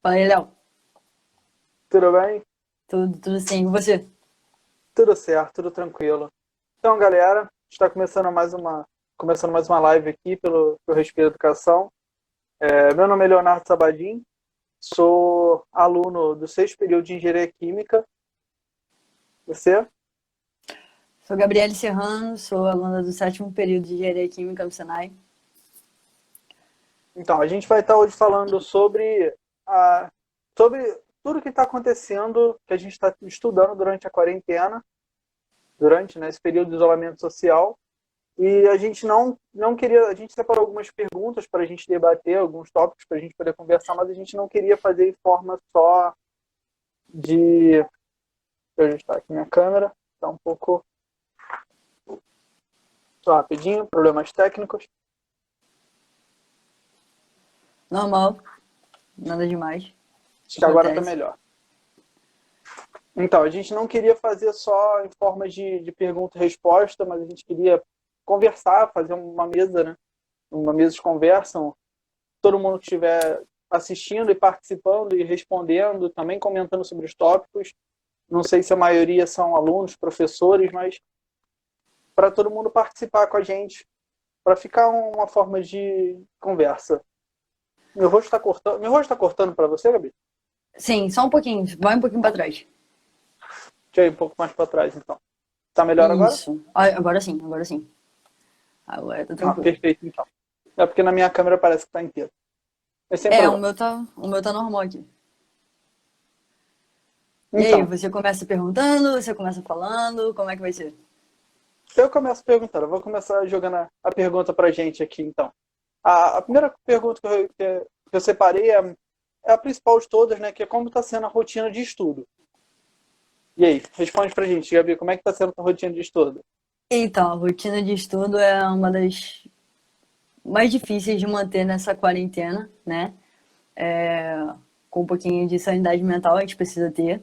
Fala aí, Léo. Tudo bem? Tudo sim, e você? Tudo certo, tudo tranquilo. Então, galera, está começando mais uma live aqui pelo Respiro Educação. Meu nome é Leonardo Sabadim, sou aluno do sexto período de Engenharia Química. Você? Sou Gabriele Serrano, sou aluna do sétimo período de Engenharia Química no Senai. Então, a gente vai estar hoje falando a, sobre tudo que está acontecendo, que a gente está estudando durante a quarentena, durante, né, esse período de isolamento social. E a gente não queria, a gente separou algumas perguntas para a gente debater, alguns tópicos para a gente poder conversar, mas a gente não queria fazer em forma só de. Deixa eu ajustar aqui minha câmera, está um pouco. Só rapidinho, problemas técnicos. Normal, nada demais. Acho que agora está Acontece. melhor. Então, a gente não queria fazer só em forma de pergunta e resposta, mas a gente queria conversar, fazer uma mesa, né? Uma mesa de conversa, todo mundo que estiver assistindo e participando e respondendo, também comentando sobre os tópicos. Não sei se a maioria são alunos, professores, mas para todo mundo participar com a gente, para ficar uma forma de conversa. Meu rosto está cortando para você, Gabi? Sim, só um pouquinho, vai um pouquinho pra trás. Deixa eu ir um pouco mais para trás, então. Tá melhor agora? Isso. Ah, agora sim, agora sim. Agora tá Ah, tranquilo. perfeito, então. É porque na minha câmera parece que está inteiro. Mas sem É, problema. o meu tá normal aqui. E aí, Então, você começa perguntando, você começa falando, como é que vai ser? eu começo perguntando. Eu vou começar jogando a pergunta para a gente aqui, então. A primeira pergunta que eu separei é a principal de todas, né? Que é como está sendo a rotina de estudo. E aí, responde pra gente, Gabi, como é que está sendo a tua rotina de estudo? Então, a rotina de estudo é uma das mais difíceis de manter nessa quarentena, né? Com um pouquinho de sanidade mental a gente precisa ter.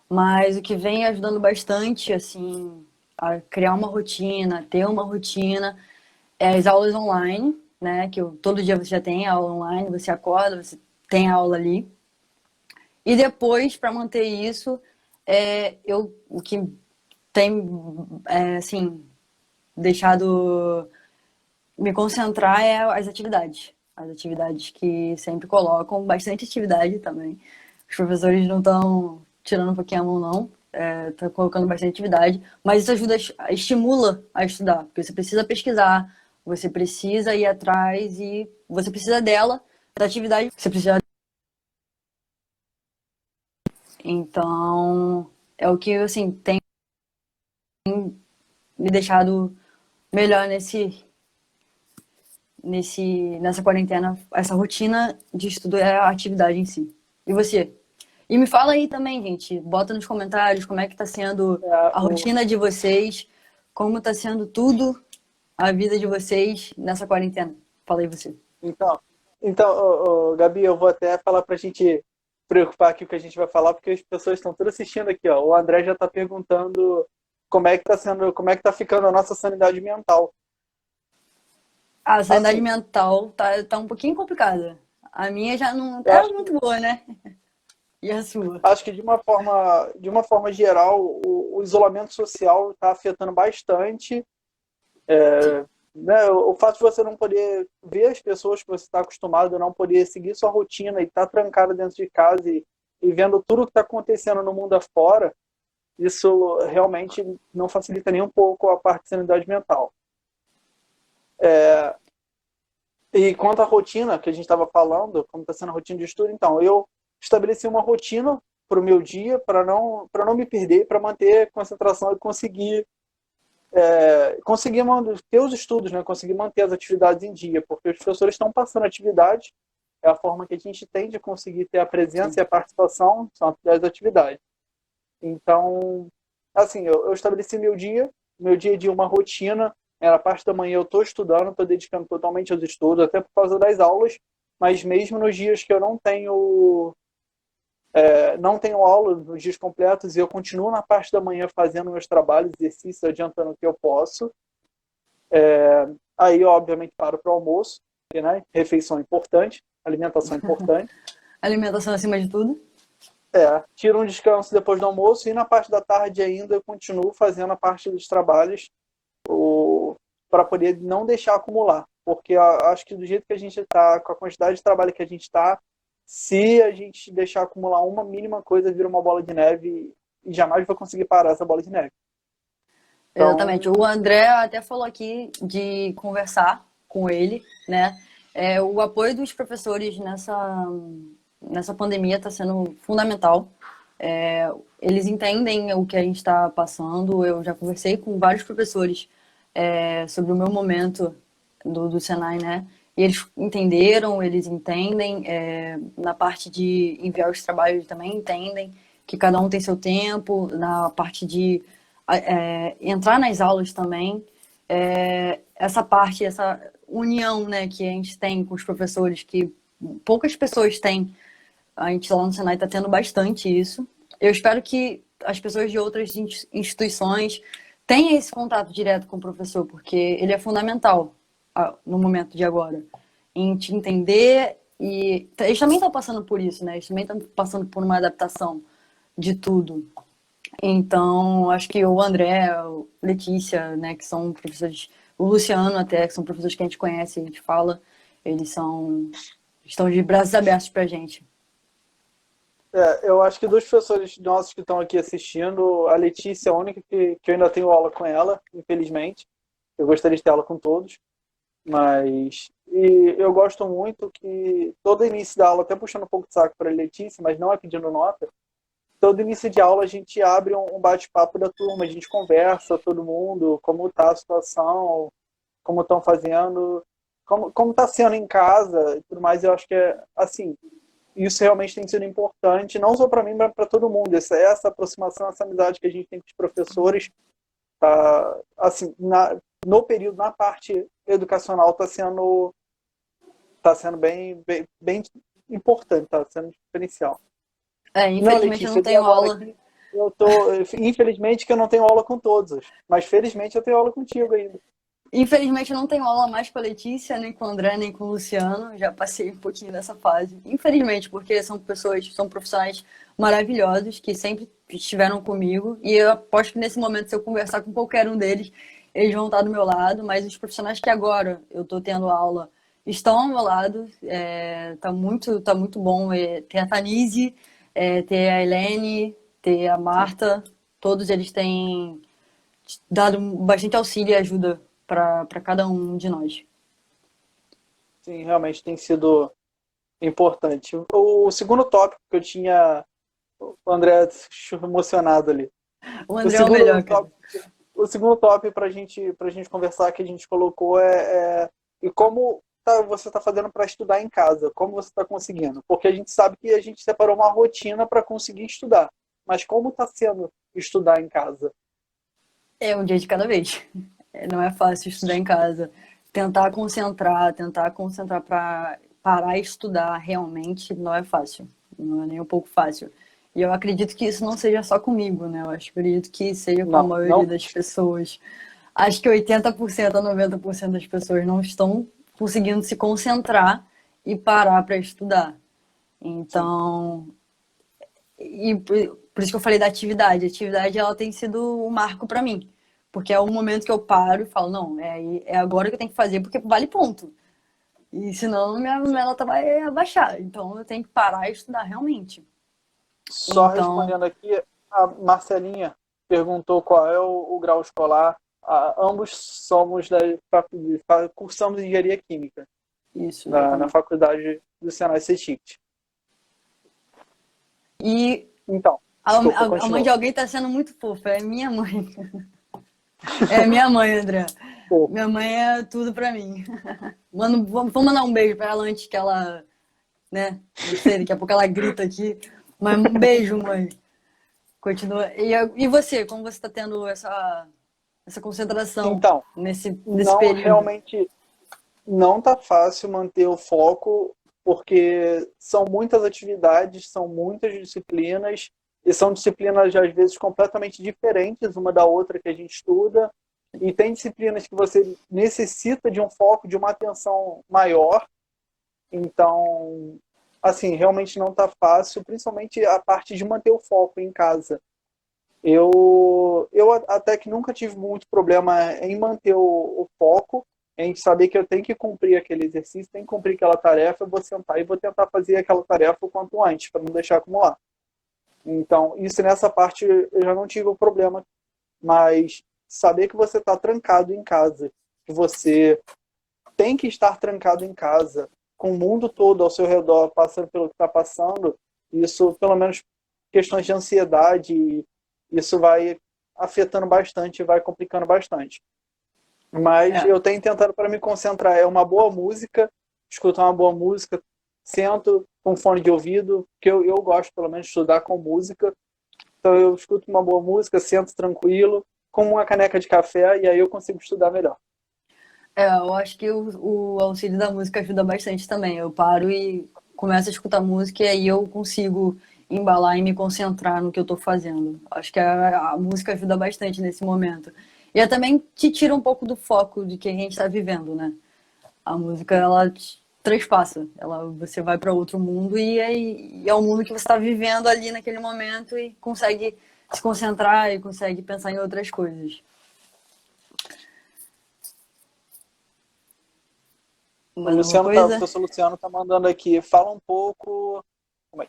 Mas o que vem ajudando bastante, assim, a criar uma rotina, ter uma rotina, é as aulas online, né? Todo dia você já tem aula online, você acorda, você tem aula ali. E depois, para manter isso, o que tem, assim, deixado me concentrar é as atividades. As atividades que sempre colocam, bastante atividade também. Os professores não estão tirando um pouquinho a mão, não. Tá colocando bastante atividade. Mas isso ajuda, estimula a estudar. Porque você precisa pesquisar, você precisa ir atrás e você precisa dela, da atividade. Você precisa. Então, é o que, assim, tem me deixado melhor nessa quarentena, essa rotina de estudo é a atividade em si. E você? E me fala aí também, gente, bota nos comentários como é que tá sendo É, a rotina de vocês, como tá sendo tudo a vida de vocês nessa quarentena. Fala aí você. então, Gabi, eu vou até falar pra gente preocupar aqui o que a gente vai falar, porque as pessoas estão tudo assistindo aqui, ó. O André já está perguntando como é que está sendo, como é que tá ficando a nossa sanidade mental. A sanidade Assim, mental tá um pouquinho complicada. A minha já não eu tá acho muito que boa, né? E a sua? de uma forma geral, o isolamento social está afetando bastante, né? O fato de você não poder ver as pessoas que você está acostumado, não poder seguir sua rotina e estar trancado dentro de casa e vendo tudo o que está acontecendo no mundo afora, isso realmente não facilita nem um pouco a parte de sanidade mental. E quanto à rotina que a gente estava falando, como está sendo a rotina de estudo, então, eu estabeleci uma rotina para o meu dia, para não me perder, para manter concentração e conseguir ter os estudos, né? Conseguir manter as atividades em dia, porque os professores estão passando atividade, é a forma que a gente tem de conseguir ter a presença Sim. e a participação, são as atividades. Então, assim, eu estabeleci meu dia de uma rotina. Na parte da manhã eu estou estudando, estou dedicando totalmente aos estudos, até por causa das aulas, mas mesmo nos dias que eu não tenho aula, nos dias completos, e eu continuo na parte da manhã fazendo meus trabalhos, exercícios, adiantando o que eu posso. Aí, obviamente, paro para o almoço, porque, né, refeição é importante, alimentação é importante. Alimentação acima de tudo. Tiro um descanso depois do almoço e na parte da tarde ainda eu continuo fazendo a parte dos trabalhos para poder não deixar acumular. Porque acho que do jeito que a gente está, com a quantidade de trabalho que a gente está, se a gente deixar acumular uma mínima coisa, vira uma bola de neve e jamais vai conseguir parar essa bola de neve. Exatamente. Então, O André até falou aqui de conversar com ele, né? O apoio dos professores nessa pandemia está sendo fundamental. Eles entendem o que a gente está passando. Eu já conversei com vários professores sobre o meu momento do Senai, né? E eles entenderam, eles entendem. Na parte de enviar os trabalhos também entendem que cada um tem seu tempo. Na parte de entrar nas aulas também. Essa parte, essa união, né, que a gente tem com os professores, que poucas pessoas têm. A gente lá no Senai está tendo bastante isso. Eu espero que as pessoas de outras instituições tenham esse contato direto com o professor, porque ele é fundamental no momento de agora, em te entender. E eles também estão passando por isso, né? Eles também estão passando por uma adaptação de tudo. Então, acho que o André, o Letícia, né, que são professores, o Luciano até, que são professores que a gente conhece, a gente fala, eles estão de braços abertos pra gente. eu acho que dos professores nossos que estão aqui assistindo, a Letícia é a única que eu ainda tenho aula com ela, infelizmente. Eu gostaria de ter aula com todos, mas eu gosto muito que todo início da aula, até puxando um pouco de saco para a Letícia, mas não é pedindo nota, todo início de aula a gente abre um bate-papo da turma, a gente conversa, todo mundo, como está a situação, como estão fazendo, como está sendo em casa e tudo mais. Eu acho que assim, isso realmente tem sido importante, não só para mim, mas para todo mundo. Essa aproximação, essa amizade que a gente tem com os professores, tá, assim, no período, na parte educacional, tá sendo bem importante, está sendo diferencial. Não, Infelizmente eu não Letícia, e tenho agora aula. aqui, infelizmente que eu não tenho aula com todos, mas felizmente eu tenho aula contigo ainda. Infelizmente eu não tenho aula mais com a Letícia, nem com o André, nem com o Luciano. Já passei um pouquinho dessa fase. Infelizmente, porque são pessoas, são profissionais maravilhosos que sempre estiveram comigo. E eu aposto que nesse momento, se eu conversar com qualquer um deles, eles vão estar do meu lado. Mas os profissionais que agora eu estou tendo aula estão ao meu lado. Tá muito bom. Ter a Tanise, ter a Helene, ter a Marta. Todos eles têm dado bastante auxílio e ajuda para cada um de nós. Sim, realmente tem sido importante. O segundo tópico que eu tinha, o André emocionado ali. O O André é o segundo melhor, cara. tópico, o segundo tópico para gente conversar que a gente colocou e como você está fazendo para estudar em casa, como você está conseguindo. Porque a gente sabe que a gente separou uma rotina para conseguir estudar. Mas como está sendo estudar em casa? É um dia de cada vez. Não é fácil estudar em casa. Tentar concentrar para parar e estudar realmente não é fácil. Não é nem um pouco fácil. E eu acredito que isso não seja só comigo, né? Acredito que seja com a Não, maioria não. das pessoas. Acho que 80% a 90% das pessoas não estão conseguindo se concentrar e parar para estudar. Sim. Então, e por isso que eu falei da atividade. A atividade ela tem sido um marco para mim. Porque é o momento que eu paro e falo, não, é agora que eu tenho que fazer, porque vale ponto. E senão minha nota vai abaixar. Então eu tenho que parar e estudar realmente. Só Então, respondendo aqui, a Marcelinha perguntou qual é o grau escolar. Ambos somos cursamos engenharia química isso, na exatamente. faculdade do Senai CETIC. E Então, a, desculpa, a mãe de continua. alguém tá sendo muito fofa. É minha mãe. É minha mãe, André. Pô, Minha mãe é tudo pra mim. Mano, vamos mandar um beijo pra ela antes que ela, né? Não sei, daqui a pouco ela grita aqui. Mas um beijo, mãe. Continua. E você, como você está tendo essa concentração então, nesse não período? realmente não tá fácil manter o foco, porque são muitas atividades, são muitas disciplinas, e são disciplinas, às vezes, completamente diferentes uma da outra que a gente estuda, e tem disciplinas que você necessita de um foco, de uma atenção maior, então, assim, realmente não tá fácil, principalmente a parte de manter o foco em casa. Eu até que nunca tive muito problema em manter o foco, em saber que eu tenho que cumprir aquele exercício, tenho que cumprir aquela tarefa, eu vou sentar e vou tentar fazer aquela tarefa o quanto antes, para não deixar acumular. Então, isso nessa parte eu já não tive o problema, mas saber que você está trancado em casa, que você tem que estar trancado em casa, com o mundo todo ao seu redor, passando pelo que está passando, isso, pelo menos questões de ansiedade, isso vai afetando bastante, vai complicando bastante. Mas É, eu tenho tentado para me concentrar, é uma boa música, escutar uma boa música, sento com fone de ouvido, que eu gosto pelo menos de estudar com música, então eu escuto uma boa música, sento tranquilo, com uma caneca de café e aí eu consigo estudar melhor. eu acho que o auxílio da música ajuda bastante também. Eu paro e começo a escutar música e aí eu consigo embalar e me concentrar no que eu tô fazendo. Acho que a música ajuda bastante nesse momento. E ela também te tira um pouco do foco de que a gente está vivendo, né? A música, ela te transpassa. Você vai para outro mundo e é o mundo que você está vivendo ali naquele momento e consegue se concentrar e consegue pensar em outras coisas. O Mais alguma Luciano tá, o coisa? professor Luciano tá mandando aqui, fala um pouco, como é?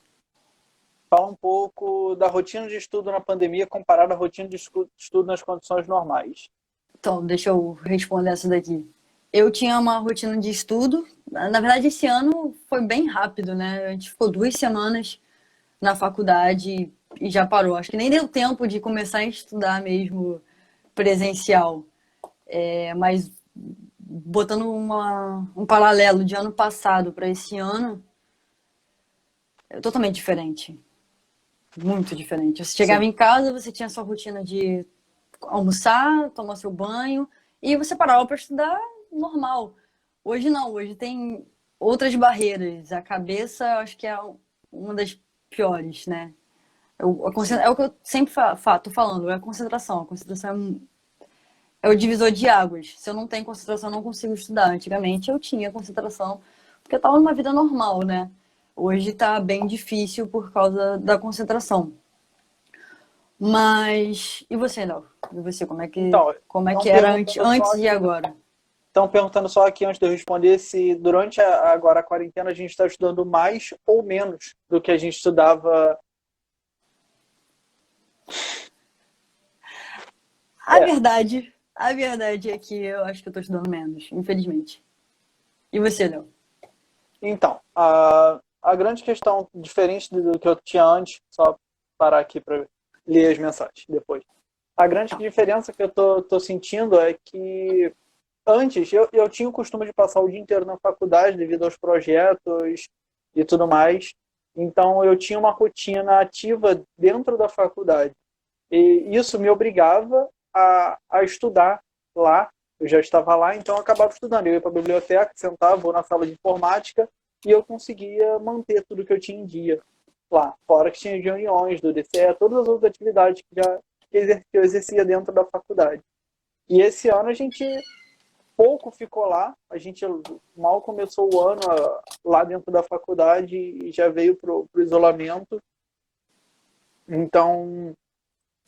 Fala um pouco da rotina de estudo na pandemia comparada à rotina de estudo nas condições normais. Então, deixa eu responder essa daqui. Eu tinha uma rotina de estudo. Na verdade, esse ano foi bem rápido, né? A gente ficou 2 semanas na faculdade e já parou. Acho que nem deu tempo de começar a estudar mesmo presencial. Mas botando um paralelo de ano passado para esse ano, é totalmente diferente. Muito diferente. Você chegava Sim, em casa, você tinha sua rotina de almoçar, tomar seu banho e você parava para estudar normal. Hoje não, hoje tem outras barreiras. A cabeça, eu acho que é uma das piores, né? sim. É o que eu sempre tô falando, é a concentração. A concentração é o divisor de águas. Se eu não tenho concentração, eu não consigo estudar. Antigamente eu tinha concentração, porque eu estava numa vida normal, né? Hoje está bem difícil por causa da concentração. Mas e você, Léo? E você, Então, como é estão que era perguntando só antes e aqui, agora? estão perguntando só aqui antes de eu responder se durante agora a quarentena a gente está estudando mais ou menos do que a gente estudava. É, A verdade é que eu acho que eu tô estudando menos, infelizmente. E você, Léo? então, a grande questão, diferente do que eu tinha antes, só parar aqui para ler as mensagens depois. A grande Tá. diferença que eu tô sentindo é que antes eu tinha o costume de passar o dia inteiro na faculdade devido aos projetos e tudo mais. Então eu tinha uma rotina ativa dentro da faculdade. E isso me obrigava a estudar lá. Eu já estava lá, então eu acabava estudando. Eu ia para a biblioteca, sentava, vou na sala de informática e eu conseguia manter tudo que eu tinha em dia lá. Fora que tinha reuniões do DCE, todas as outras atividades que eu exercia dentro da faculdade. E esse ano a gente pouco ficou lá, a gente mal começou o ano lá dentro da faculdade e já veio para o isolamento. Então,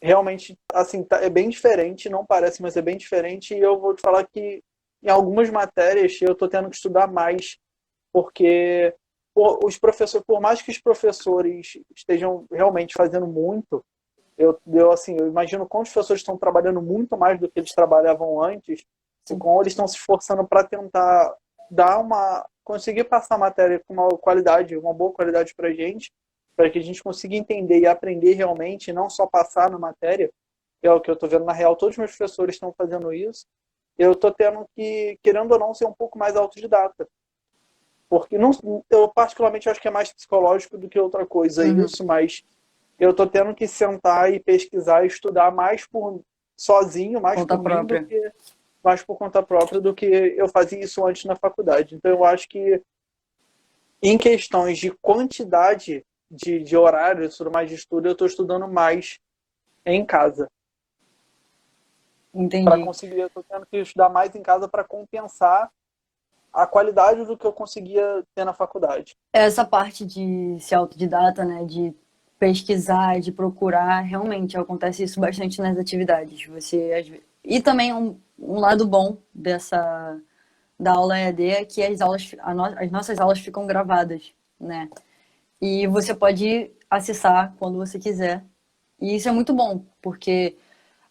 realmente, assim, é bem diferente, não parece, mas é bem diferente. E eu vou te falar que em algumas matérias eu estou tendo que estudar mais, porque os professores, por mais que os professores estejam realmente fazendo muito, assim, eu imagino como os professores estão trabalhando muito mais do que eles trabalhavam antes, e Sim, como eles estão se esforçando para tentar conseguir passar a matéria com uma qualidade, uma boa qualidade para a gente, para que a gente consiga entender e aprender realmente, não só passar na matéria, que é o que eu estou vendo na real, todos os meus professores estão fazendo isso, eu estou tendo que, querendo ou não, ser um pouco mais autodidata. Porque não, eu particularmente acho que é mais psicológico do que outra coisa uhum. isso, mas eu estou tendo que sentar e pesquisar e estudar mais por sozinho, mais Conta por mim do própria. que mais por conta própria do que eu fazia isso antes na faculdade. Então eu acho que em questões de quantidade de horários, tudo mais de estudo, eu estou estudando mais em casa para Entendi. conseguir. Eu estou tendo que estudar mais em casa para compensar a qualidade do que eu conseguia ter na faculdade. Essa parte de ser autodidata, né, de pesquisar, de procurar, realmente acontece isso bastante nas atividades. E também um lado bom da aula EAD é que as nossas aulas ficam gravadas, né? E você pode acessar quando você quiser. E isso é muito bom, porque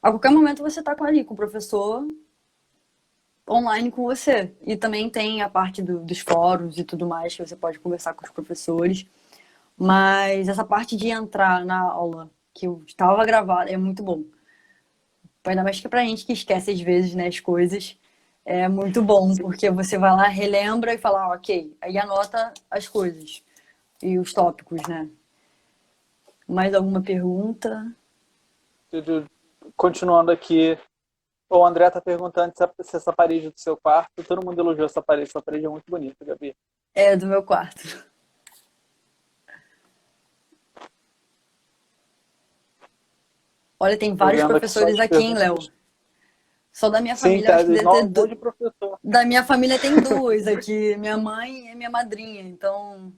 a qualquer momento você está ali com o professor online com você. E também tem a parte dos fóruns e tudo mais, que você pode conversar com os professores. Mas essa parte de entrar na aula que estava gravada é muito bom. Ainda mais que pra gente que esquece às vezes, né, as coisas. É muito bom, porque você vai lá, relembra e fala, ok, aí anota as coisas e os tópicos, né? Mais alguma pergunta? Continuando aqui, o André está perguntando se essa parede do seu quarto, todo mundo elogiou essa parede é muito bonita, Gabi. É, do meu quarto. Olha, tem Tô vários vendo aqui só professores as aqui, hein, Léo? perguntas. Só da minha Sim, família, eu tá, acho que deve ter. um monte de professor. Da minha família tem duas aqui. Minha mãe é minha madrinha, então.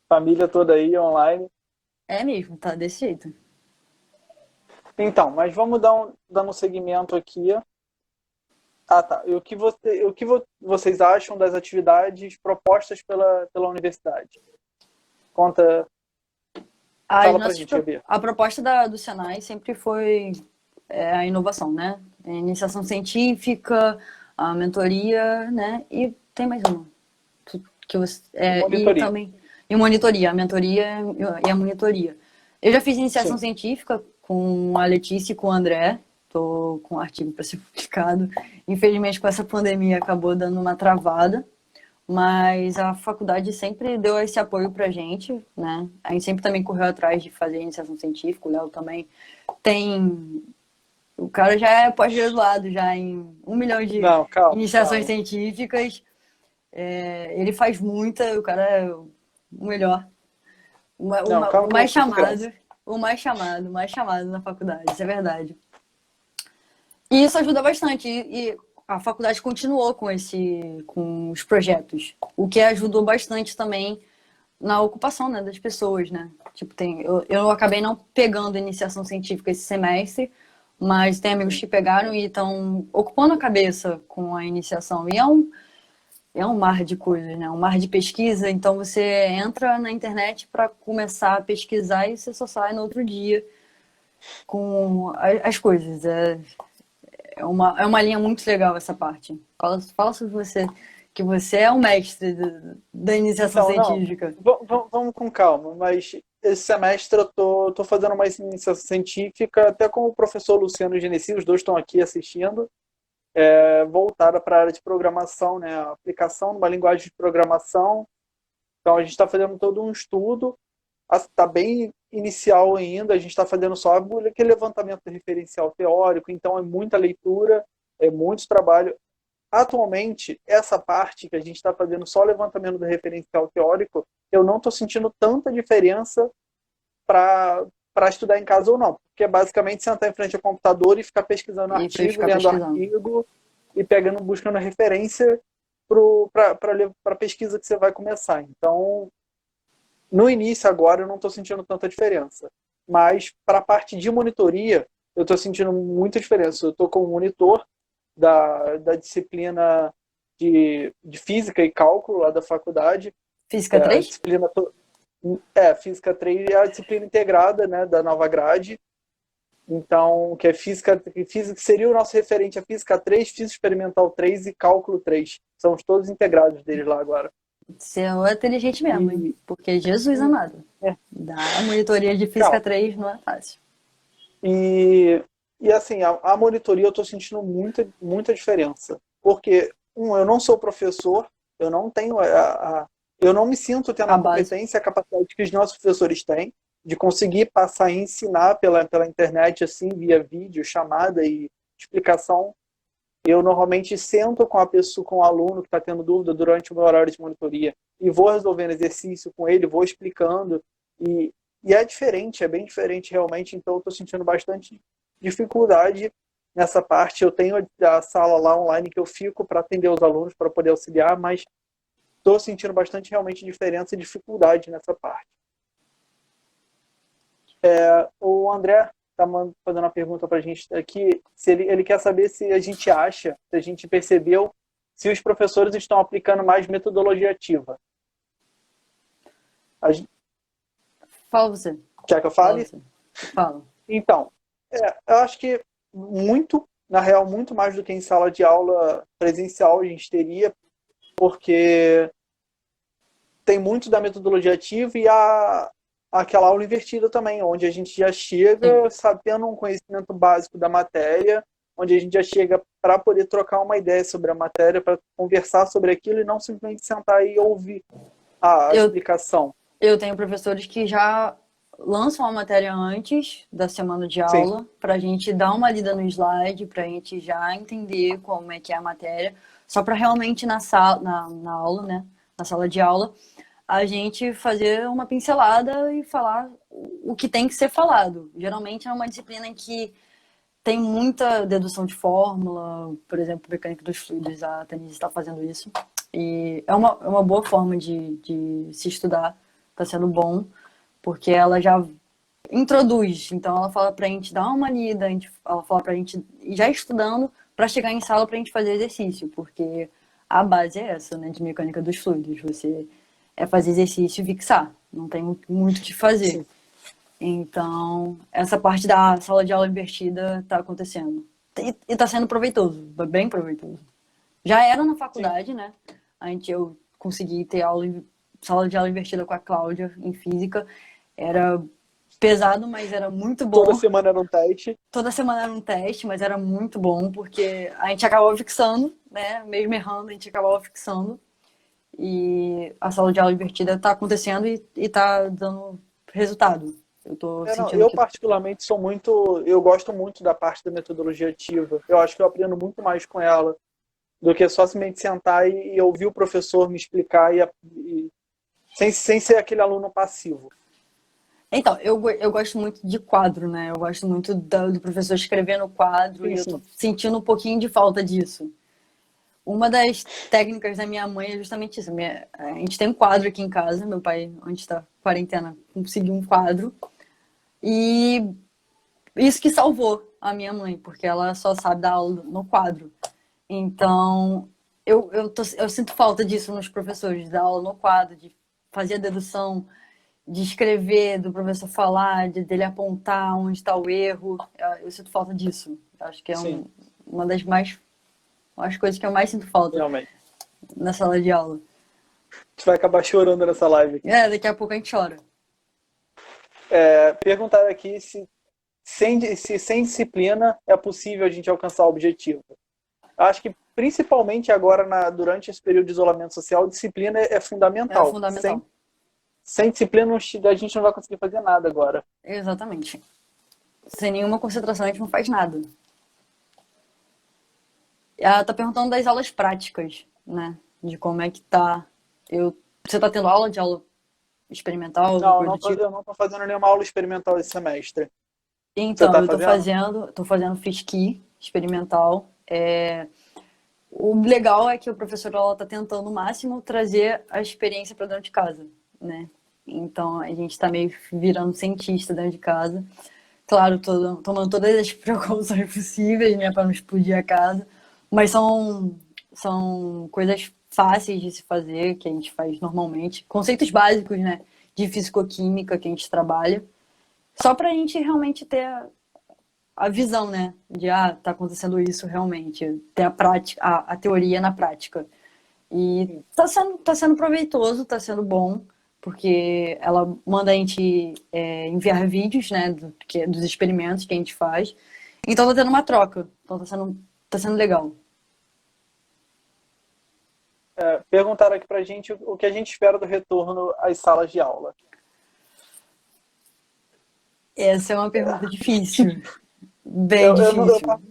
Família toda aí online. É mesmo, tá desse jeito. Então, mas vamos dando um segmento aqui. Ah, tá. E vocês acham das atividades propostas pela universidade? Conta, fala pra gente, Gabi. A proposta do Senai sempre foi a inovação, né? A iniciação científica, a mentoria, né? E tem mais uma. E E monitoria. também. E monitoria, a mentoria e a monitoria. Eu já fiz iniciação Sim. científica com a Letícia e com o André. Tô com um artigo para ser publicado. Infelizmente, com essa pandemia, acabou dando uma travada. Mas a faculdade sempre deu esse apoio pra gente, né? A gente sempre também correu atrás de fazer iniciação científica. O Léo também tem. O cara já é pós-graduado, já em 1 milhão de Não, calma, iniciações calma. científicas. Ele faz muita, o cara é o melhor. Não, calma O que eu vou mais ficar com graça. chamado, o mais chamado na faculdade, isso é verdade. E isso ajuda bastante. E a faculdade continuou com os projetos, o que ajudou bastante também na ocupação, né, das pessoas, né? Tipo, eu acabei não pegando iniciação científica esse semestre, mas tem amigos Sim. que pegaram e estão ocupando a cabeça com a iniciação. E é um mar de coisas, né? Um mar de pesquisa. Então você entra na internet para começar a pesquisar e você só sai no outro dia com as coisas. É uma linha muito legal essa parte. Fala sobre você, que você é o mestre da iniciação Então, não, científica. vamos com calma, mas esse semestre eu tô fazendo uma iniciação científica, até com o professor Luciano Genesi, os dois estão aqui assistindo, voltada para a área de programação, né, a aplicação de uma linguagem de programação. Então, a gente está fazendo todo um estudo, está bem inicial ainda, a gente está fazendo só aquele levantamento do referencial teórico, então é muita leitura, é muito trabalho. Atualmente, essa parte que a gente está fazendo só levantamento do referencial teórico, eu não estou sentindo tanta diferença para estudar em casa ou não. Porque é basicamente sentar em frente ao computador e ficar pesquisando E foi artigo, ficar lendo pesquisando. artigo e buscando referência para a pesquisa que você vai começar. Então, no início agora eu não estou sentindo tanta diferença. Mas para a parte de monitoria, eu estou sentindo muita diferença. Eu estou com um monitor da disciplina de física e cálculo lá da faculdade. Física A 3? disciplina física 3 é a disciplina integrada, né, da nova grade. Então, que é física que seria o nosso referente a física 3, física experimental 3 e cálculo 3. São todos integrados deles lá agora. Você é inteligente mesmo, hein? E, Porque Jesus amado. é, Da monitoria de física calma. 3 não é fácil. E assim, a monitoria eu estou sentindo muita diferença. Porque, eu não sou professor, eu não tenho eu não me sinto tendo A a base. competência, a capacidade que os nossos professores têm de conseguir passar e ensinar pela internet, assim, via vídeo, chamada e explicação. Eu normalmente sento com a pessoa, com o aluno que está tendo dúvida durante o meu horário de monitoria e vou resolvendo exercício com ele, vou explicando. E é diferente, é bem diferente realmente, então eu estou sentindo bastante dificuldade nessa parte. Eu tenho a sala lá online que eu fico para atender os alunos, para poder auxiliar, mas estou sentindo bastante realmente diferença e dificuldade nessa parte. O André está fazendo uma pergunta para a gente aqui, se ele quer saber se a gente acha, se a gente percebeu, se os professores estão aplicando mais metodologia ativa. Fala você. Quer que eu fale? Fala. Então, eu acho que muito, na real, muito mais do que em sala de aula presencial a gente teria, porque tem muito da metodologia ativa e aquela aula invertida também, onde a gente já chega sabendo um conhecimento básico da matéria, onde a gente já chega para poder trocar uma ideia sobre a matéria, para conversar sobre aquilo e não simplesmente sentar e ouvir a explicação. Eu tenho professores que já lançam a matéria antes da semana de aula, para a gente dar uma lida no slide, para a gente já entender como é que é a matéria, só para realmente na aula, né, na sala de aula, a gente fazer uma pincelada e falar o que tem que ser falado. Geralmente é uma disciplina em que tem muita dedução de fórmula, por exemplo, mecânica dos fluidos, a Tanise está fazendo isso. E é uma boa forma de se estudar, está sendo bom, porque ela já introduz, então ela fala pra gente dar uma lida, ela fala pra gente ir já estudando para chegar em sala pra gente fazer exercício, porque a base é essa, né, de mecânica dos fluidos, você fazer exercício e fixar, não tem muito o que fazer. Sim. Então, essa parte da sala de aula invertida está acontecendo. E está sendo proveitoso, bem proveitoso. Já era na faculdade, né? Eu consegui ter sala de aula invertida com a Cláudia em física. Era pesado, mas era muito bom. Toda semana era um teste. Toda semana era um teste, mas era muito bom, porque a gente acabava fixando, né? Mesmo errando, a gente acabava fixando. E a sala de aula invertida está acontecendo e está dando resultado. Eu particularmente eu gosto muito da parte da metodologia ativa. Eu acho que eu aprendo muito mais com ela do que só simplesmente sentar e ouvir o professor me explicar sem ser aquele aluno passivo. Então, eu gosto muito de quadro, né? Eu gosto muito do professor escrever no quadro. Sim, e eu tô sentindo um pouquinho de falta disso. Uma das técnicas da minha mãe é justamente isso. A gente tem um quadro aqui em casa. Meu pai, onde está quarentena, conseguiu um quadro. E isso que salvou a minha mãe, porque ela só sabe dar aula no quadro. Então, eu sinto falta disso nos professores, dar aula no quadro, de fazer a dedução, de escrever, do professor falar, dele apontar onde está o erro. Eu sinto falta disso. Acho que é uma das coisas que eu mais sinto falta realmente na sala de aula. Tu vai acabar chorando nessa live aqui. Daqui a pouco a gente chora. Perguntaram aqui se sem disciplina é possível a gente alcançar o objetivo. Acho que principalmente agora, durante esse período de isolamento social, disciplina é fundamental. É fundamental. Sem disciplina a gente não vai conseguir fazer nada agora. Exatamente. Sem nenhuma concentração a gente não faz nada. Ela tá perguntando das aulas práticas, né? De como é que tá. Você tá tendo aula de aula experimental? Não, eu não tô fazendo nenhuma aula experimental esse semestre. Então, eu tô fazendo FISC experimental. O legal é que o professor está tentando o máximo trazer a experiência para dentro de casa, né? Então, a gente está meio virando cientista dentro de casa. Claro, tomando todas as precauções possíveis, né, para não explodir a casa. Mas são coisas fáceis de se fazer, que a gente faz normalmente. Conceitos básicos, né, de fisicoquímica que a gente trabalha. Só para a gente realmente ter a visão, né, de tá acontecendo isso realmente, ter a prática, a teoria na prática. E tá sendo proveitoso, tá sendo bom, porque ela manda a gente enviar vídeos, né, dos experimentos que a gente faz. Então tá tendo uma troca, então tá sendo legal. Perguntaram aqui pra gente o que a gente espera do retorno às salas de aula. Essa é uma pergunta difícil. Bem difícil.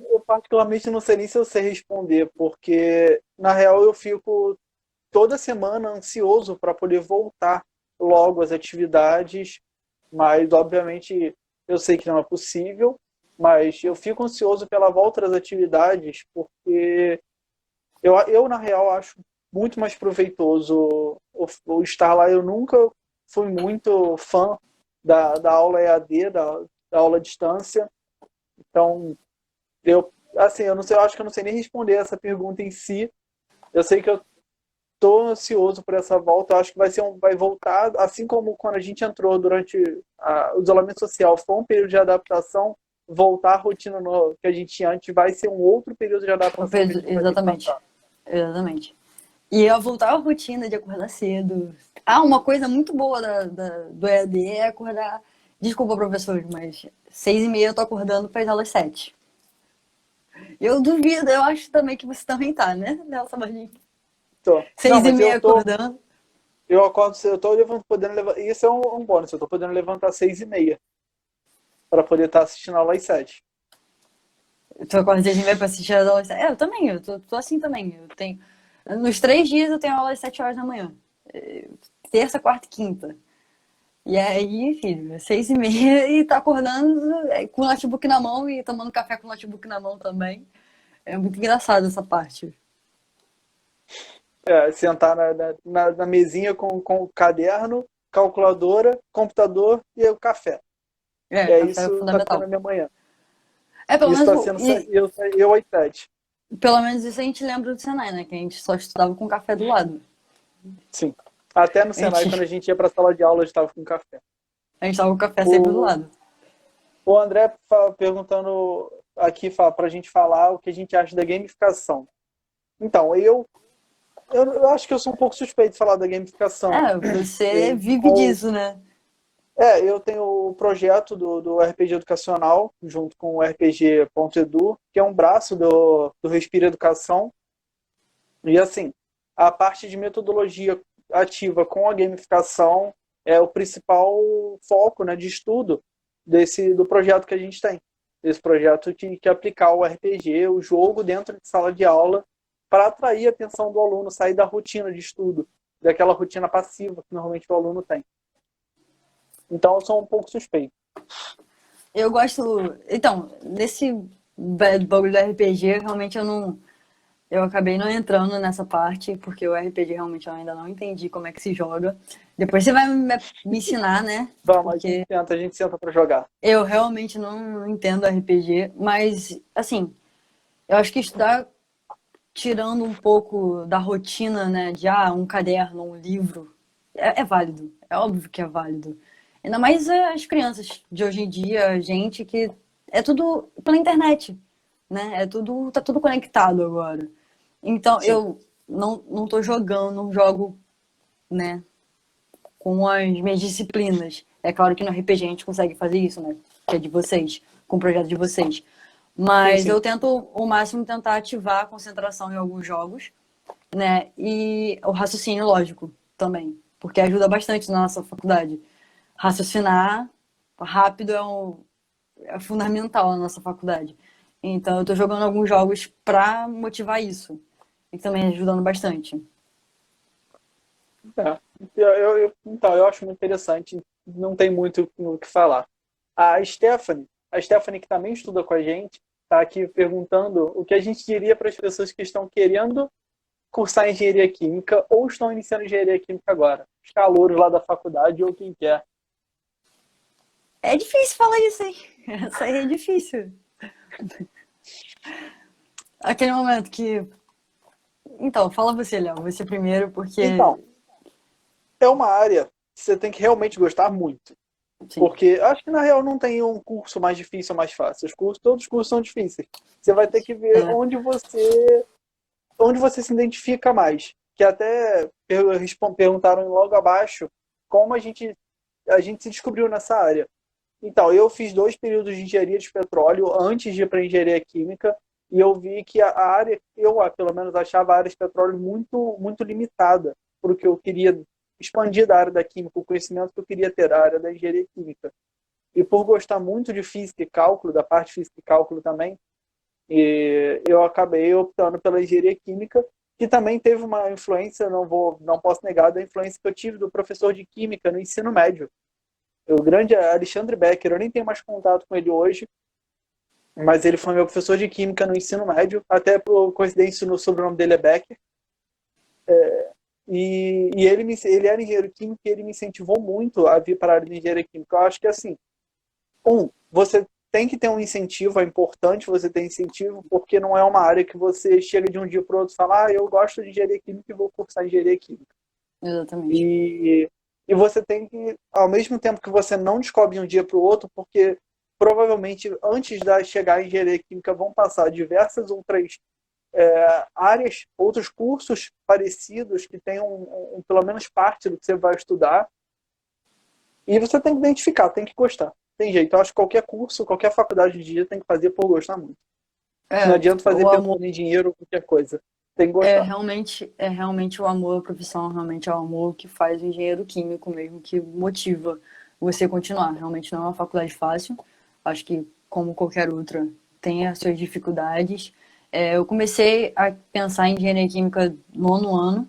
Eu particularmente não sei nem se eu sei responder, porque na real eu fico toda semana ansioso para poder voltar logo às atividades, mas obviamente eu sei que não é possível. Mas eu fico ansioso pela volta das atividades, porque na real, acho muito mais proveitoso o estar lá. Eu nunca fui muito fã da aula EAD, da aula à distância. Então, assim, eu não sei, eu acho que eu não sei nem responder essa pergunta em si. Eu sei que eu estou ansioso por essa volta. Eu acho que vai voltar, assim como quando a gente entrou durante o isolamento social, foi um período de adaptação. Voltar à rotina que a gente tinha antes vai ser um outro período de adaptação que a gente vai ter que Exatamente. passar. Exatamente. E eu voltar à rotina de acordar cedo. Ah, uma coisa muito boa do EAD é acordar. Desculpa, professor, mas 6h30 eu tô acordando para as aulas 7. Eu duvido, eu acho também que você também tá, né, Nelson Marlin? Não, Seis e mas meia acordando. eu acordo, eu tô podendo levantar, isso é um bônus, eu tô podendo levantar 6h30 para poder estar assistindo a aula às 7. Tu acorda 6h30 pra assistir as aulas 7. Eu também, eu tô assim também. Eu tenho. Nos 3 dias eu tenho aula às 7 horas da manhã. Terça, quarta e quinta. E aí, filho, 6h30 e tá acordando com o notebook na mão e tomando café com o notebook na mão também. É muito engraçado essa parte. Sentar na mesinha com o caderno, calculadora, computador e o café. É, É café é isso tá sendo a fundamental. minha manhã. É, pelo Isso menos, está sendo eu às 7. pelo menos isso a gente lembra do Senai, né? Que a gente só estudava com café do lado. Sim. Até no A Senai, quando a gente, gente ia para a sala de aula, eu estava com café. a gente tava com o café sempre do O, lado. o André perguntando aqui para a gente falar o que a gente acha da gamificação. Então, eu acho que eu sou um pouco suspeito de falar da gamificação. É, você Eu, vive com, disso, né? eu tenho o projeto do RPG Educacional, junto com o RPG.edu, que é um braço do Respira Educação. E assim, a parte de metodologia ativa com a gamificação é o principal foco, né, de estudo do projeto que a gente tem. Esse projeto que aplicar o RPG, o jogo, dentro de sala de aula, para atrair a atenção do aluno, sair da rotina de estudo, daquela rotina passiva que normalmente o aluno tem. Então, eu sou um pouco suspeito. Eu gosto. Então, nesse bagulho do RPG, realmente eu não. Eu acabei não entrando nessa parte, porque o RPG realmente eu ainda não entendi como é que se joga. Depois você vai me ensinar, né? Vamos, Porque a gente senta para jogar. eu realmente não entendo RPG, mas, assim, eu acho que estudar tirando um pouco da rotina, né, de um caderno, um livro, é válido. É óbvio que é válido. Ainda mais as crianças de hoje em dia, a gente que é tudo pela internet, né? Tá tudo conectado agora. Então Sim, eu não tô jogando, não jogo, né, com as minhas disciplinas. É claro que no RPG a gente consegue fazer isso, né? Que é de vocês, com o projeto de vocês. sim, Mas sim. eu tento o máximo tentar ativar a concentração em alguns jogos, né? E o raciocínio lógico também, porque ajuda bastante na nossa faculdade. Raciocinar rápido é fundamental na nossa faculdade. Então eu tô jogando alguns jogos pra motivar isso. E também ajudando bastante. É. Então, eu acho muito interessante. Não tem muito o que falar. A Stephanie que também estuda com a gente, está aqui perguntando o que a gente diria para as pessoas que estão querendo cursar engenharia química ou estão iniciando engenharia química agora. Os calouros lá da faculdade ou quem quer. É difícil falar isso, hein? Essa aí é difícil. Aquele momento que. Então, fala você, Léo. Você primeiro, Então, porque. é uma área que você tem que realmente gostar muito. Sim. Porque acho que na real não tem um curso mais difícil ou mais fácil. Todos os cursos são difíceis. Você vai ter que ver É. onde você se identifica mais. Que até perguntaram logo abaixo como a gente se descobriu nessa área. Então, eu fiz 2 períodos de engenharia de petróleo antes de ir para engenharia química e eu vi que a área, eu pelo menos achava a área de petróleo muito, muito limitada para o que eu queria expandir da área da química, o conhecimento que eu queria ter da área da engenharia química. E por gostar muito de física e cálculo, da parte de física e cálculo também, e eu acabei optando pela engenharia química, que também teve uma influência, não posso negar, da influência que eu tive do professor de química no ensino médio. O grande Alexandre Becker, eu nem tenho mais contato com ele hoje, mas ele foi meu professor de química no ensino médio, até por coincidência o sobrenome dele é Becker. E ele era engenheiro químico e ele me incentivou muito a vir para a área de engenharia química. Eu acho que assim, você tem que ter um incentivo, é importante você ter incentivo, porque não é uma área que você chega de um dia para o outro e fala, eu gosto de engenharia química e vou cursar engenharia química. Exatamente. E você tem que, ao mesmo tempo que você não descobre de um dia para o outro, porque provavelmente antes de chegar à engenharia química vão passar diversas outras áreas, outros cursos parecidos que tenham pelo menos parte do que você vai estudar. E você tem que identificar, tem que gostar. Tem jeito. Eu acho que qualquer curso, qualquer faculdade de dia tem que fazer por gostar muito. Não adianta fazer O amor pensando em dinheiro ou qualquer coisa. Tem que gostar. é realmente o amor à profissão, realmente é o amor que faz o engenheiro químico mesmo, que motiva você continuar. Realmente não é uma faculdade fácil. Acho que, como qualquer outra, tem as suas dificuldades. Eu comecei a pensar em engenharia química no nono ano,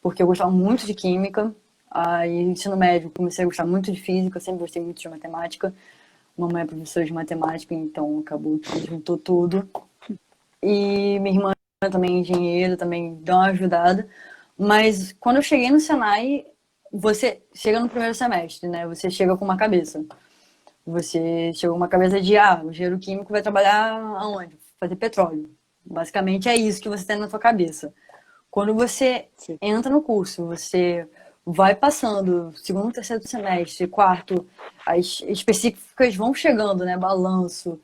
porque eu gostava muito de química. Aí, no ensino médio, comecei a gostar muito de física, sempre gostei muito de matemática. Mamãe é professora de matemática, então acabou que juntou tudo. E minha irmã também é engenheira, também deu uma ajudada. Mas quando eu cheguei no Senai, você chega no primeiro semestre, né? Você chega com uma cabeça. Você chega com uma cabeça de, o engenheiro químico vai trabalhar aonde? Fazer petróleo. Basicamente é isso que você tem na sua cabeça. Quando você Sim. entra no curso, você vai passando, segundo, terceiro semestre, quarto, as específicas vão chegando, né? Balanço,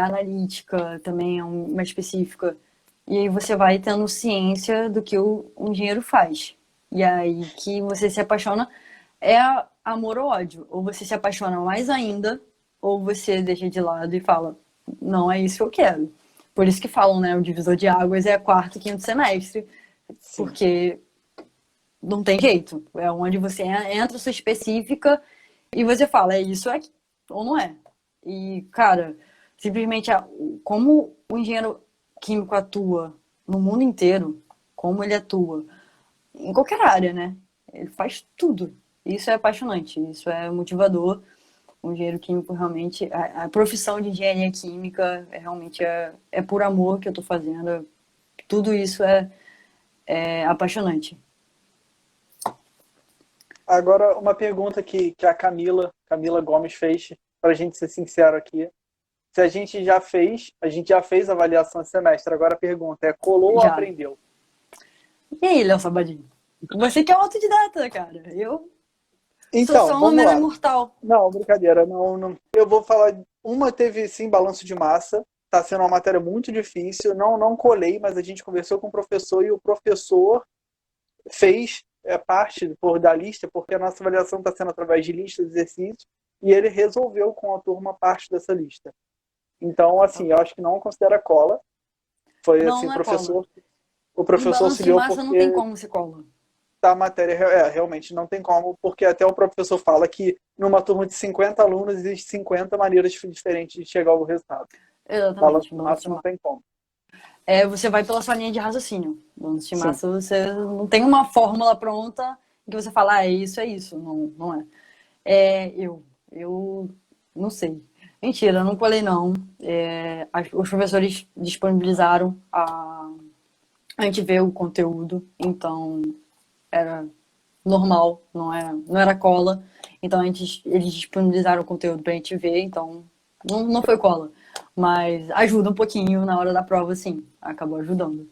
analítica também é uma específica. E aí você vai tendo ciência do que o engenheiro faz. E aí que você se apaixona é amor ou ódio. Ou você se apaixona mais ainda, ou você deixa de lado e fala, não é isso que eu quero. Por isso que falam, né? O divisor de águas é quarto e quinto semestre, Sim. porque não tem jeito. É onde você entra sua específica e você fala, é isso aqui ou não é. E, cara, simplesmente como o engenheiro químico atua no mundo inteiro, como ele atua em qualquer área, né? Ele faz tudo. Isso é apaixonante, isso é motivador. O engenheiro químico realmente, a profissão de engenharia química realmente é por amor que eu estou fazendo. Tudo isso é apaixonante. Agora, uma pergunta que a Camila Gomes fez, para a gente ser sincero aqui. Se a gente já fez a avaliação esse semestre. Agora a pergunta é, colou ou Já. aprendeu? E aí, Léo Sabadinho? Você que é autodidata, cara. Eu sou Então, só uma vamos mera lá. mortal. Não, brincadeira. Não. Eu vou falar. Uma teve sim balanço de massa. Está sendo uma matéria muito difícil. Não colei, mas a gente conversou com o professor e o professor fez parte da lista, porque a nossa avaliação está sendo através de listas de exercícios, e ele resolveu com a turma parte dessa lista. Então, assim, eu acho que não considera cola. Foi Não, assim, não é cola. o Em professor balanço de auxiliou massa não tem porque como se cola. a matéria realmente não tem como, porque até o professor fala que numa turma de 50 alunos existe 50 maneiras diferentes de chegar ao resultado. Balanço Exatamente, de balanço massa de não massa. tem como. Você vai pela sua linha de raciocínio. Balanço de Sim. massa, você não tem uma fórmula pronta em que você fala, é isso. Não, não é. Eu não sei. Mentira, eu não colei não. Os professores disponibilizaram a gente ver o conteúdo, então era normal, não era cola. Então eles disponibilizaram o conteúdo pra gente ver, então não foi cola. Mas ajuda um pouquinho na hora da prova, sim. Acabou ajudando.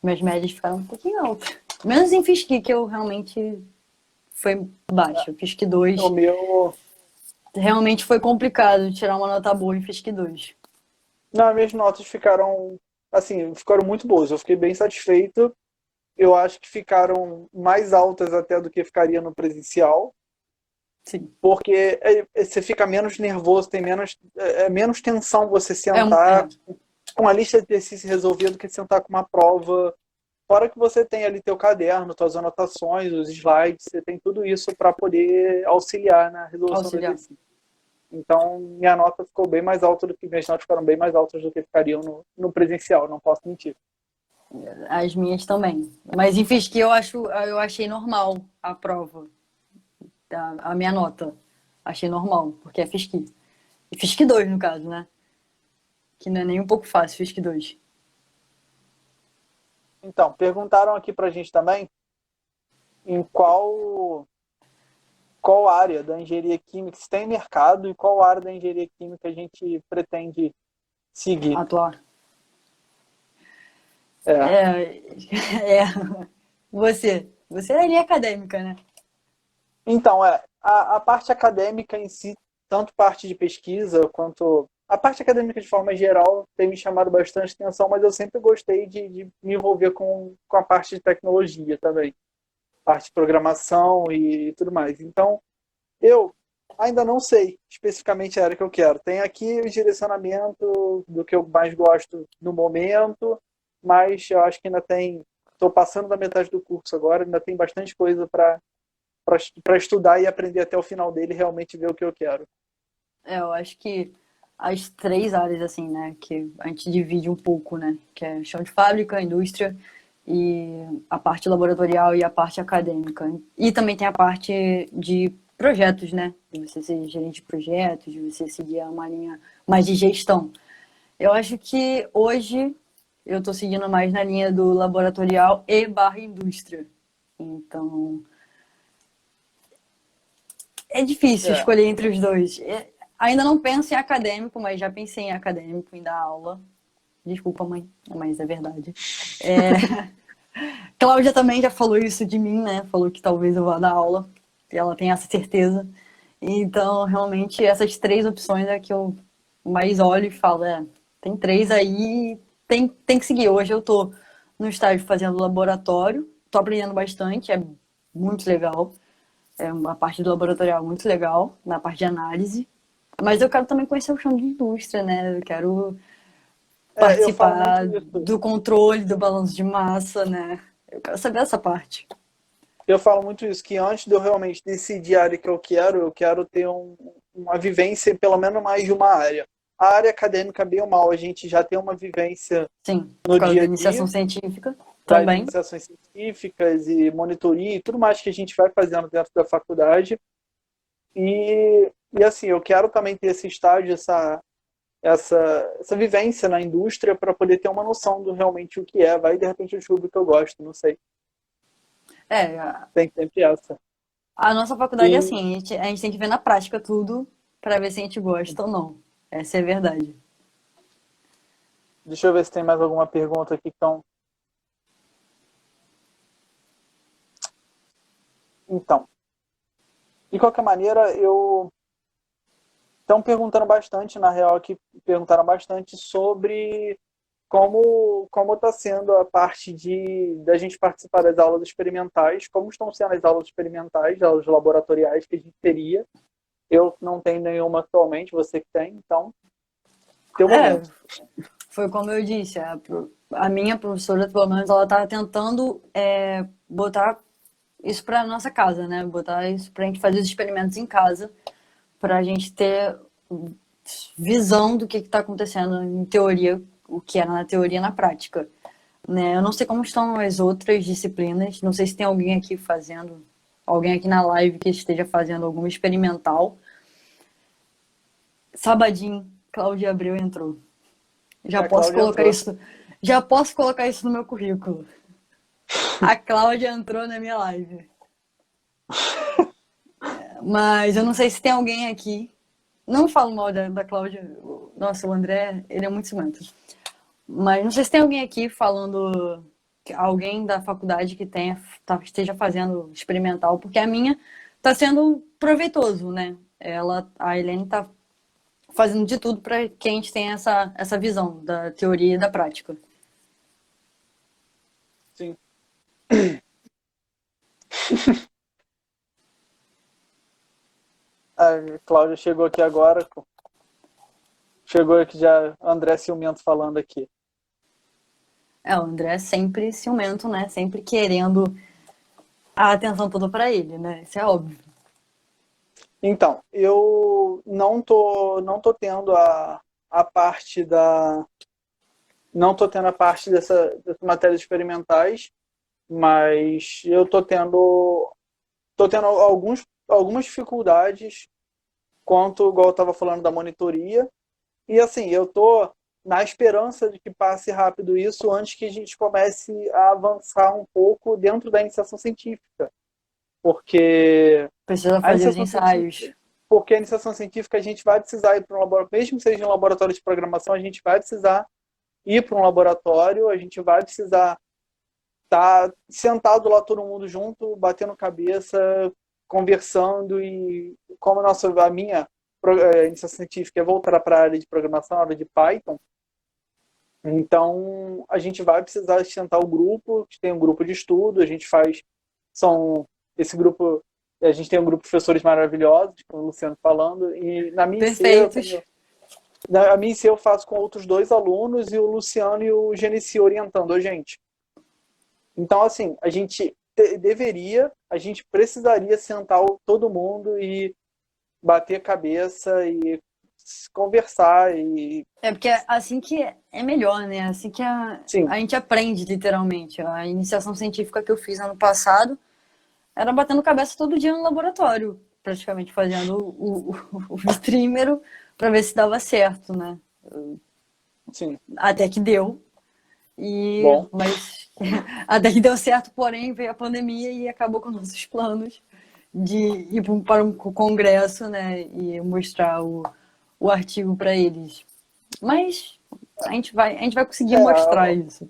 Minhas médias ficaram um pouquinho altas. Menos em FISC, que eu realmente foi baixo. FISC O 2 meu, realmente foi complicado tirar uma nota boa em FISC 2. não, minhas notas ficaram, assim, ficaram muito boas. Eu fiquei bem satisfeito. Eu acho que ficaram mais altas até do que ficaria no presencial, Sim. porque você fica menos nervoso, tem menos tensão você É, sentar é, com a lista de exercício resolvida do que sentar com uma prova. Fora que você tem ali teu caderno, tuas anotações, os slides, você tem tudo isso para poder auxiliar na resolução do auxiliar. exercício. Então, minha nota ficou bem mais alta minhas notas ficaram bem mais altas do que ficariam no presencial, não posso mentir. As minhas também. Mas em FISC eu achei normal a prova, a minha nota. Achei normal, porque é FISC. E FISC 2 no caso, né? que não é nem um pouco fácil, Fisk 2. Então, perguntaram aqui pra gente também em qual área da engenharia química, se tem mercado e qual área da engenharia química a gente pretende seguir. Atuar. É. É, é. Você é linha acadêmica, né? Então, a parte acadêmica em si, tanto parte de pesquisa quanto a parte acadêmica de forma geral, tem me chamado bastante atenção, mas eu sempre gostei de me envolver com a parte de tecnologia também, parte de programação e tudo mais. Então, eu ainda não sei especificamente a área que eu quero. Tem aqui o direcionamento do que eu mais gosto no momento, mas eu acho que ainda tem. Estou passando da metade do curso agora, ainda tem bastante coisa para estudar e aprender até o final dele e realmente ver o que eu quero. Eu acho que as três áreas, assim, né, que a gente divide um pouco, né, que é chão de fábrica, indústria e a parte laboratorial e a parte acadêmica. E também tem a parte de projetos, né, de você ser gerente de projetos, de você seguir uma linha mais de gestão. Eu acho que hoje eu estou seguindo mais na linha do laboratorial e barra indústria. Então, é difícil É, escolher entre os dois. Ainda não penso em acadêmico, mas já pensei em acadêmico, em dar aula. Desculpa, mãe, mas é verdade. É... Cláudia também já falou isso de mim, né? Falou que talvez eu vá dar aula. E ela tem essa certeza. Então, realmente, essas três opções é que eu mais olho e falo, tem três aí, tem que seguir. Hoje eu tô no estágio fazendo laboratório, tô aprendendo bastante, é muito legal. É uma parte do laboratorial muito legal, na parte de análise. Mas eu quero também conhecer o chão de indústria, né? Eu quero eu falo muito participar isso. do controle do balanço de massa, né? Eu quero saber essa parte. Eu falo muito isso, que antes de eu realmente decidir a área que eu quero ter uma vivência, pelo menos mais de uma área. A área acadêmica, bem ou mal, a gente já tem uma vivência Sim, por no causa dia da a dia, iniciação científica das também. iniciações científicas e monitoria e tudo mais que a gente vai fazendo dentro da faculdade. E assim, eu quero também ter esse estágio, essa, essa vivência na indústria para poder ter uma noção do realmente o que é. Vai, de repente, eu descubro que eu gosto, não sei. É, Tem sempre essa. a nossa faculdade é assim, E a gente tem que ver na prática tudo para ver se a gente gosta ou não. Essa é a verdade. deixa eu ver se tem mais alguma pergunta aqui que estão. Então, de qualquer maneira, eu estão perguntando bastante, na real, aqui perguntaram bastante sobre como está sendo a parte de da gente participar das aulas experimentais, como estão sendo as aulas experimentais, aulas laboratoriais que a gente teria. Eu não tenho nenhuma atualmente, você que tem, então, teu É, momento. foi como eu disse, a minha professora, pelo menos, ela estava tentando botar isso para nossa casa, né? Botar isso para a gente fazer os experimentos em casa, para a gente ter visão do que está acontecendo em teoria, o que era na teoria e na prática. Né? Eu não sei como estão as outras disciplinas, não sei se tem alguém aqui fazendo, alguém aqui na live que esteja fazendo alguma experimental. Sabadinho, Cláudia Abreu entrou. Já A posso Cláudia colocar entrou. isso, já posso colocar isso no meu currículo. A Cláudia entrou na minha live. Mas eu não sei se tem alguém aqui. Não falo mal da Cláudia. Nossa, o André, ele é muito ciumento. Mas não sei se tem alguém aqui falando, alguém da faculdade que esteja fazendo experimental, porque a minha está sendo proveitoso, né? A Helene está fazendo de tudo para que a gente tenha essa visão da teoria e da prática. Sim. A Cláudia chegou aqui agora. Chegou aqui já André Ciumento falando aqui. O André é sempre ciumento, né? Sempre querendo a atenção toda para ele, né? Isso é óbvio. Então, eu não tô tendo a parte da. Não tô tendo a parte dessas matérias experimentais, mas eu tô tendo algumas dificuldades quanto, igual eu estava falando, da monitoria. E assim, eu tô na esperança de que passe rápido isso antes que a gente comece a avançar um pouco dentro da iniciação científica. Porque Precisa a fazer os iniciação ensaios. científica, porque a iniciação científica a gente vai precisar ir para um laboratório, mesmo que seja um laboratório de programação, a gente vai precisar ir para um laboratório, a gente vai precisar estar sentado lá todo mundo junto, batendo cabeça, conversando e como a minha iniciação científica é voltar para a área de programação, a área de Python, então a gente vai precisar sentar o grupo, tem um grupo de estudo, a gente faz, esse grupo, a gente tem um grupo de professores maravilhosos, como o Luciano falando, e na minha IC, Perfeitos. a minha IC eu faço com outros 2 alunos e o Luciano e o Genesi orientando a gente. Então, assim, a gente a gente precisaria sentar todo mundo e bater a cabeça e conversar e... É porque é assim que é melhor, né? Assim que Sim, a gente aprende, literalmente. A iniciação científica que eu fiz ano passado era batendo cabeça todo dia no laboratório, praticamente fazendo o streamer para ver se dava certo, né? sim, Até que deu. bom. Mas até que deu certo, porém veio a pandemia e acabou com nossos planos de ir para um congresso, né? E mostrar o artigo para eles. Mas a gente vai conseguir É, mostrar isso.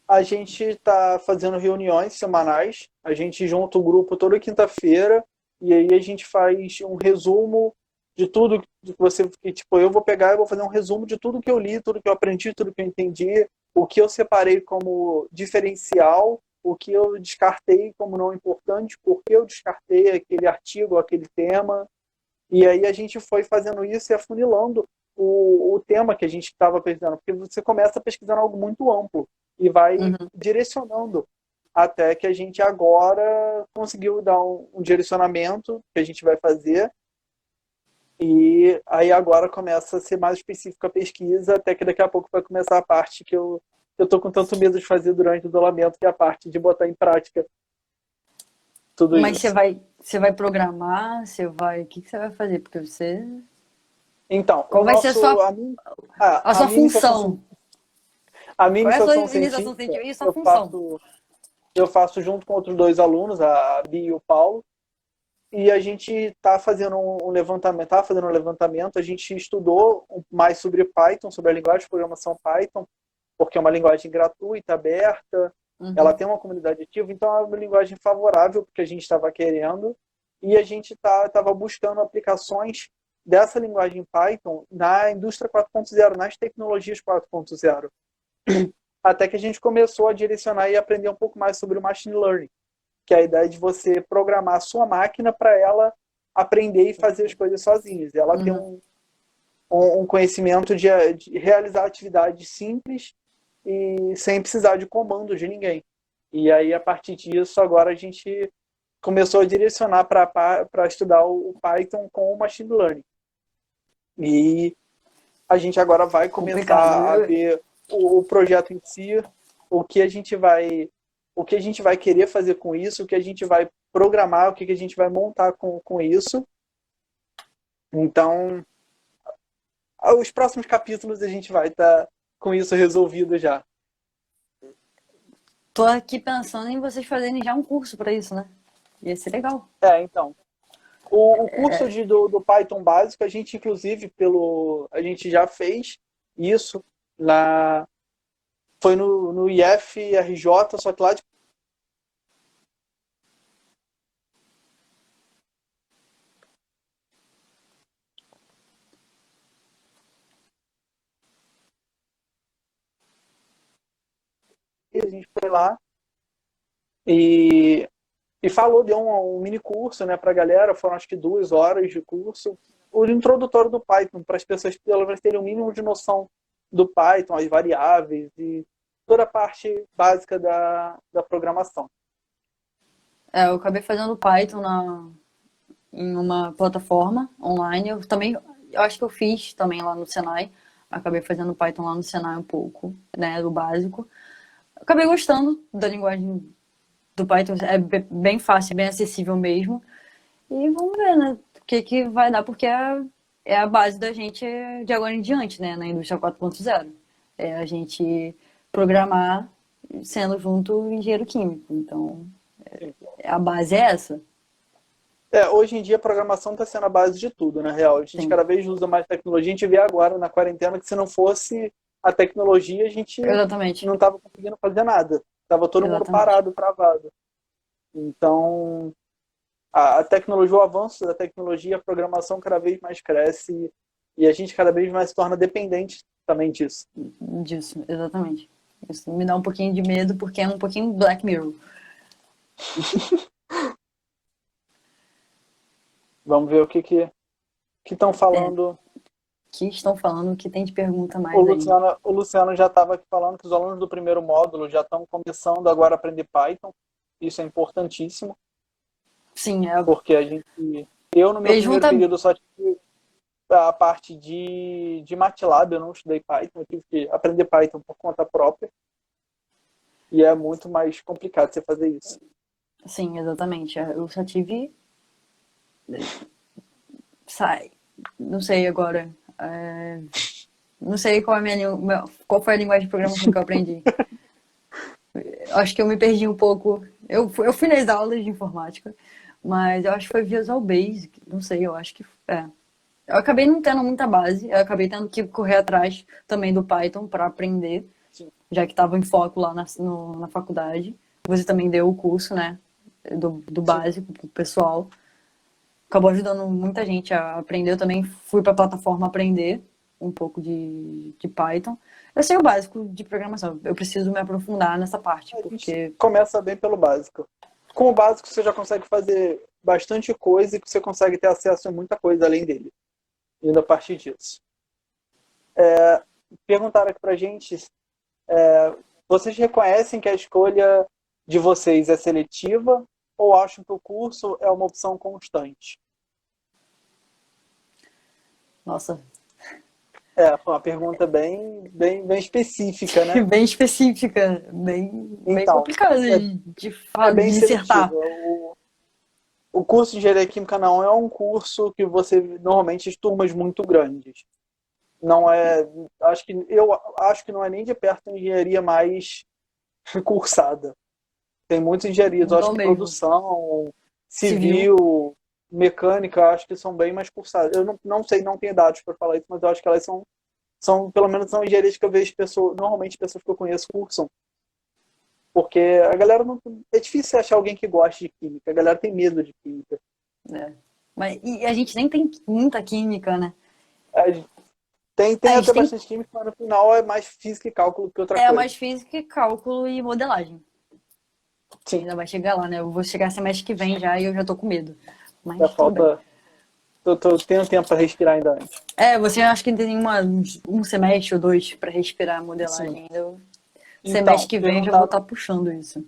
a gente está fazendo reuniões semanais, a gente junta o grupo toda quinta-feira e aí a gente faz um resumo de tudo que você, tipo, eu vou pegar e vou fazer um resumo de tudo que eu li, tudo que eu aprendi, tudo que eu entendi, o que eu separei como diferencial, o que eu descartei como não importante, por que eu descartei aquele artigo, aquele tema. E aí a gente foi fazendo isso e afunilando o tema que a gente estava pesquisando, porque você começa pesquisando algo muito amplo e vai Uhum. direcionando até que a gente agora conseguiu dar um direcionamento que a gente vai fazer e aí agora começa a ser mais específica a pesquisa, até que daqui a pouco vai começar a parte que eu tô com tanto medo de fazer durante o isolamento, que é a parte de botar em prática tudo Mas isso. você vai programar, você vai, o que que você vai fazer? Porque você, Então, qual vai ser a a sua minha iniciação função? A minha Qual é a sua iniciação iniciação científica científica e a sua função? eu faço junto com outros 2 alunos, a Bia e o Paulo, e a gente está fazendo um levantamento, a gente estudou mais sobre Python, sobre a linguagem de programação Python, porque é uma linguagem gratuita, aberta, ela Uhum. tem uma comunidade ativa, então é uma linguagem favorável porque a gente estava querendo, e a gente estava buscando aplicações dessa linguagem Python na indústria 4.0, nas tecnologias 4.0. Até que a gente começou a direcionar e aprender um pouco mais sobre o machine learning, que é a ideia de você programar a sua máquina para ela aprender e fazer as coisas sozinha. Ela tem Uhum. um conhecimento de realizar atividades simples e sem precisar de comandos de ninguém. E aí, a partir disso, agora a gente começou a direcionar para estudar o Python com o machine learning. E a gente agora vai Complicado. começar a ver o projeto em si, o que a gente vai o que a gente vai querer fazer com isso, o que a gente vai programar, o que a gente vai montar com isso. Então, os próximos capítulos a gente vai estar com isso resolvido já. Tô aqui pensando em vocês fazerem já um curso para isso, né? Ia ser legal. Então, o curso do Python básico, a gente inclusive a gente já fez isso lá, foi no IFRJ, só que lá a gente foi lá e falou, deu um mini curso, né, para a galera, foram acho que 2 horas de curso, o introdutório do Python, para as pessoas pelo menos terem o um mínimo de noção do Python, as variáveis e toda a parte básica da programação. Eu acabei fazendo Python em uma plataforma online. Eu acho que eu fiz também lá no Senai. Acabei fazendo Python lá no Senai um pouco, né, do básico. Acabei gostando da linguagem do Python, é bem fácil, bem acessível mesmo. E vamos ver, né, o que que vai dar, porque é a base da gente de agora em diante, né? Na indústria 4.0. É a gente programar sendo junto engenheiro químico. Então, a base é essa. Hoje em dia a programação está sendo a base de tudo, na real. A gente Sim, cada vez usa mais tecnologia. A gente vê agora na quarentena que se não fosse a tecnologia, a gente exatamente. não estava conseguindo fazer nada. Tava todo mundo Exatamente. parado, travado. Então, a tecnologia, o avanço da tecnologia, a programação cada vez mais cresce e a gente cada vez mais se torna dependente também disso. Disso, exatamente. Isso me dá um pouquinho de medo porque é um pouquinho Black Mirror. Vamos ver o que estão É, falando. que estão falando que tem de pergunta O mais aí. Luciano, o Luciano já estava aqui falando que os alunos do primeiro módulo já estão começando agora a aprender Python. Isso é importantíssimo, Sim, porque eu no meu eles vão primeiro estar. período só tive a parte de MATLAB, eu não estudei Python, eu tive que aprender Python por conta própria e é muito mais complicado você fazer isso. Sim, exatamente. Eu só tive. Sai. Não sei agora. Não sei qual, é a qual foi a linguagem de programação que eu aprendi. Acho que eu me perdi um pouco. Eu fui nas aulas de informática, mas eu acho que foi Visual Basic. Não sei, eu acho que. É. Eu acabei não tendo muita base, eu acabei tendo que correr atrás também do Python para aprender, Sim. já que estava em foco lá na faculdade. Você também deu o curso, né? Do Sim. básico pro pessoal. Acabou ajudando muita gente a aprender. Eu também fui para a plataforma aprender um pouco de Python. Eu sei o básico de programação. Eu preciso me aprofundar nessa parte, A gente porque começa bem pelo básico. Com o básico você já consegue fazer bastante coisa e você consegue ter acesso a muita coisa além dele, indo a partir disso. Perguntaram aqui pra gente, vocês reconhecem que a escolha de vocês é seletiva ou acham que o curso é uma opção constante? nossa, Foi uma pergunta bem específica, né? bem específica, bem Então, complicada é, é de bem dissertar. seletiva. O curso de engenharia química não é um curso que você normalmente turmas muito grandes. Não é, eu acho que não é nem de perto a engenharia mais cursada. Tem muitas engenharias, eu acho Não que mesmo. produção, Civil. civil, mecânica, acho que são bem mais cursadas. Eu não sei, não tenho dados para falar isso, mas eu acho que elas são pelo menos são engenharias que eu vejo pessoas, normalmente pessoas que eu conheço cursam. Porque a galera não. É difícil achar alguém que goste de química, a galera tem medo de química. É. Mas, e a gente nem tem muita química, né? É, A tem gente até tem bastante química, mas no final é mais física e cálculo que outra coisa. mais física, cálculo e modelagem. Sim, Ainda vai chegar lá, né? Eu vou chegar semestre que vem já e eu já tô com medo. já Mas tudo bem. falta. Tenho tempo para respirar ainda antes. Você acha que tem um semestre ou dois pra respirar a Sim. modelagem ainda. Semestre Então, que vem eu já vou estar puxando isso.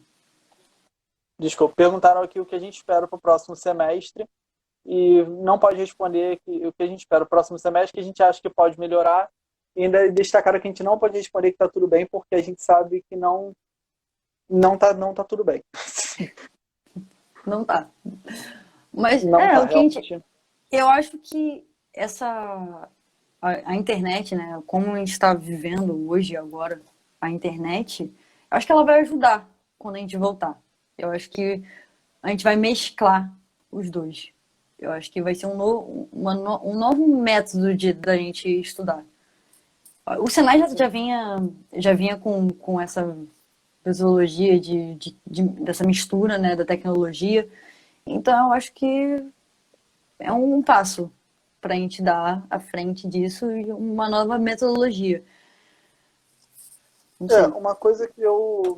perguntaram aqui o que a gente espera para o próximo semestre e não pode responder o que a gente espera para o próximo semestre, que a gente acha que pode melhorar. E ainda destacaram que a gente não pode responder que está tudo bem, porque a gente sabe que não tá tudo bem. Não tá. Mas Não tá, o que a gente. realmente. Eu acho que essa. A internet, né? Como a gente está vivendo hoje, agora, a internet, eu acho que ela vai ajudar quando a gente voltar. Eu acho que a gente vai mesclar os dois. Eu acho que vai ser um novo método da gente estudar. O Senai já vinha com essa metodologia dessa mistura, né, da tecnologia. Então, eu acho que é um passo para a gente dar à frente disso e uma nova metodologia. Não sei. Uma coisa que eu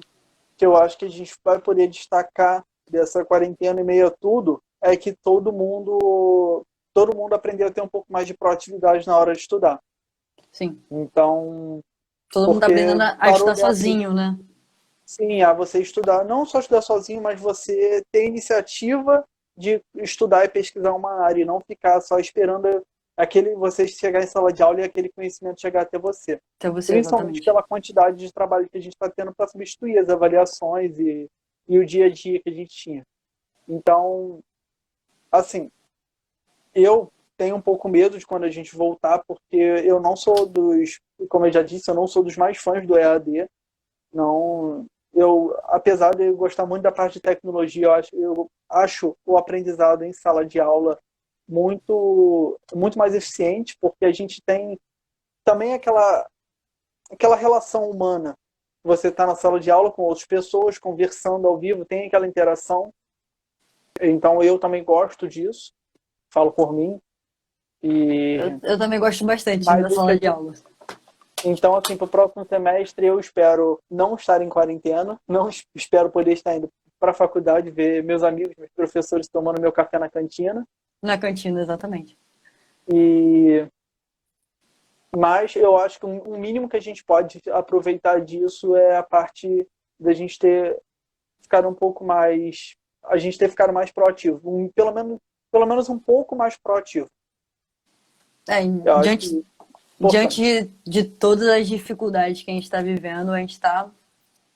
acho que a gente vai poder destacar dessa quarentena e meio a tudo é que todo mundo aprendeu a ter um pouco mais de proatividade na hora de estudar. Sim. Então, Todo mundo tá porque aprendendo a parou estudar dessa, sozinho, né? sim, a você estudar, não só estudar sozinho, mas você ter iniciativa de estudar e pesquisar uma área e não ficar só esperando você chegar em sala de aula e aquele conhecimento chegar até você. Até você, Principalmente exatamente. pela quantidade de trabalho que a gente está tendo para substituir as avaliações e o dia a dia que a gente tinha. Então, assim, eu tenho um pouco medo de quando a gente voltar, porque eu não sou como eu já disse, eu não sou dos mais fãs do EAD. Não, apesar de eu gostar muito da parte de tecnologia, eu acho o aprendizado em sala de aula muito, muito mais eficiente, porque a gente tem também aquela relação humana. Você está na sala de aula com outras pessoas, conversando ao vivo, tem aquela interação. Então eu também gosto disso, falo por mim. Eu também gosto bastante Mas da sala de aula. Então, assim, para o próximo semestre eu espero não estar em quarentena, não espero poder estar indo para a faculdade, ver meus amigos, meus professores tomando meu café na cantina. Na cantina, exatamente. Mas eu acho que o mínimo que a gente pode aproveitar disso é a parte da gente ficar um pouco mais, a gente ter ficado mais proativo, pelo menos um pouco mais proativo. Eu acho que Diante de todas as dificuldades que a gente está vivendo, a gente está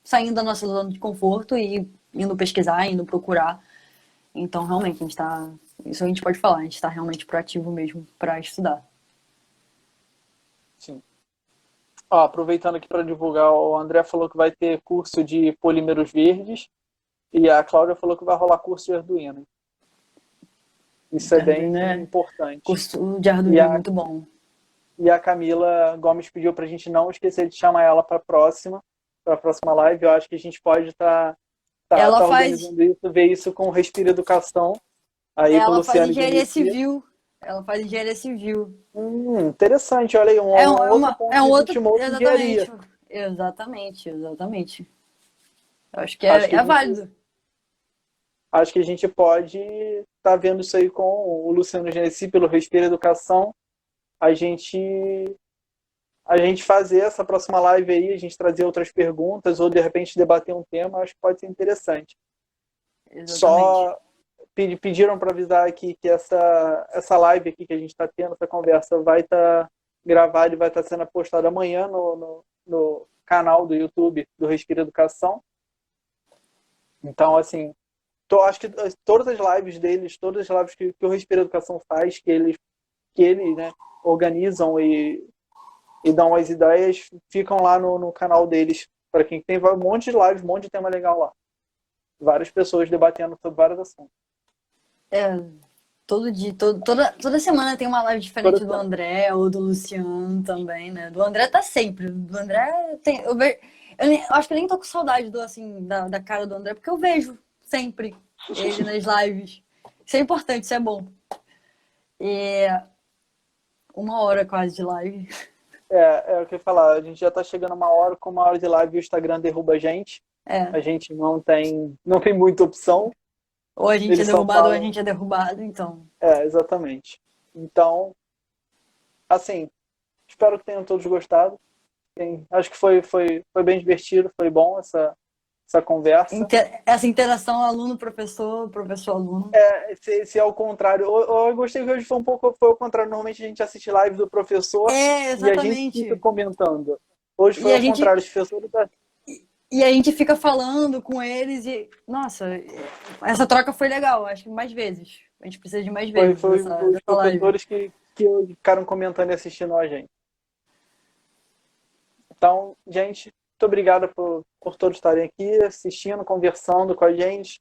saindo da nossa zona de conforto e indo pesquisar, indo procurar. Então, realmente, a gente está. Isso a gente pode falar, a gente está realmente proativo mesmo para estudar. Sim. Aproveitando aqui para divulgar, o André falou que vai ter curso de polímeros verdes e a Cláudia falou que vai rolar curso de Arduino. Isso é bem importante. Curso de Arduino é muito bom. E a Camila Gomes pediu para a gente não esquecer de chamar ela para a próxima live. Eu acho que a gente pode estar organizando isso, ver isso com o Respira Educação. Aí, ela faz engenharia civil. Ela faz engenharia civil. Interessante, olha aí, outro ponto de ultimou engenharia. Exatamente. Eu acho que é válido. Acho que a gente pode estar vendo isso aí com o Luciano Genesi pelo Respira Educação. A gente fazer essa próxima live aí, a gente trazer outras perguntas ou de repente debater um tema, acho que pode ser interessante. Exatamente. Só pediram para avisar aqui que essa live aqui que a gente está tendo, essa conversa, vai estar gravada e vai estar sendo postada amanhã no canal do YouTube do Respira Educação. Então, assim, acho que todas as lives deles, todas as lives que o Respira Educação faz, que eles né, organizam e dão as ideias, ficam lá no canal deles. Para quem tem um monte de lives, um monte de tema legal lá. Várias pessoas debatendo sobre vários assuntos. Todo dia, toda semana tem uma live diferente do André ou do Luciano também, né? Do André tá sempre. Do André tem. Eu acho que eu nem tô com saudade da cara do André, porque eu vejo sempre ele nas lives. Isso é importante, isso é bom. E 1 hora quase de live. É o que eu ia falar. A gente já tá chegando com 1 hora de live e o Instagram derruba a gente. A gente não tem muita opção. Ou a gente é derrubado ou a gente é derrubado, então. Exatamente. Então, assim, espero que tenham todos gostado. Acho que foi bem divertido, foi bom essa conversa. Essa interação aluno-professor, professor-aluno. Se é o contrário. Eu gostei que hoje foi o contrário. Normalmente a gente assiste live do professor e a gente fica comentando. Hoje foi o contrário. Os professores E a gente fica falando com eles e... Nossa, essa troca foi legal. Acho que mais vezes. A gente precisa de mais vezes. Foi os professores que ficaram comentando e assistindo a gente. Então, gente, muito obrigado por todos estarem aqui, assistindo, conversando com a gente.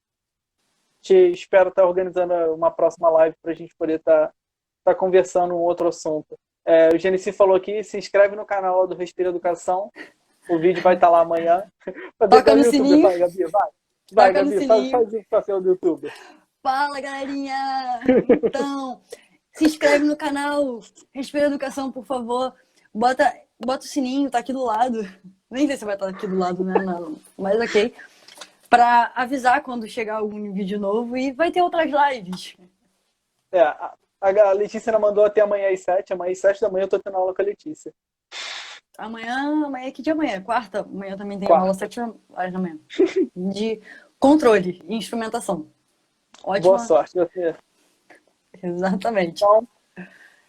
Espero estar organizando uma próxima live para a gente poder estar conversando um outro assunto. O Genesi falou aqui, se inscreve no canal do Respira Educação. O vídeo vai estar lá amanhã. Toca no sininho. Vai, Gabi, vai Gabi, faz o papel do YouTube. Fala, galerinha! Então, se inscreve no canal Respira Educação, por favor. Bota o sininho, tá aqui do lado. Nem sei se vai estar aqui do lado, né? Não, mas ok. Pra avisar quando chegar algum vídeo novo e vai ter outras lives. A Letícia ainda mandou até amanhã às 7. Amanhã às 7 da manhã eu tô tendo aula com a Letícia. Amanhã, que dia amanhã? Quarta? Amanhã também tem aula às 7 horas da manhã. De controle e instrumentação. Ótima. Boa sorte, você. Exatamente. Então,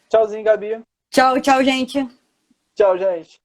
tchauzinho, Gabi. Tchau, gente. Tchau, gente.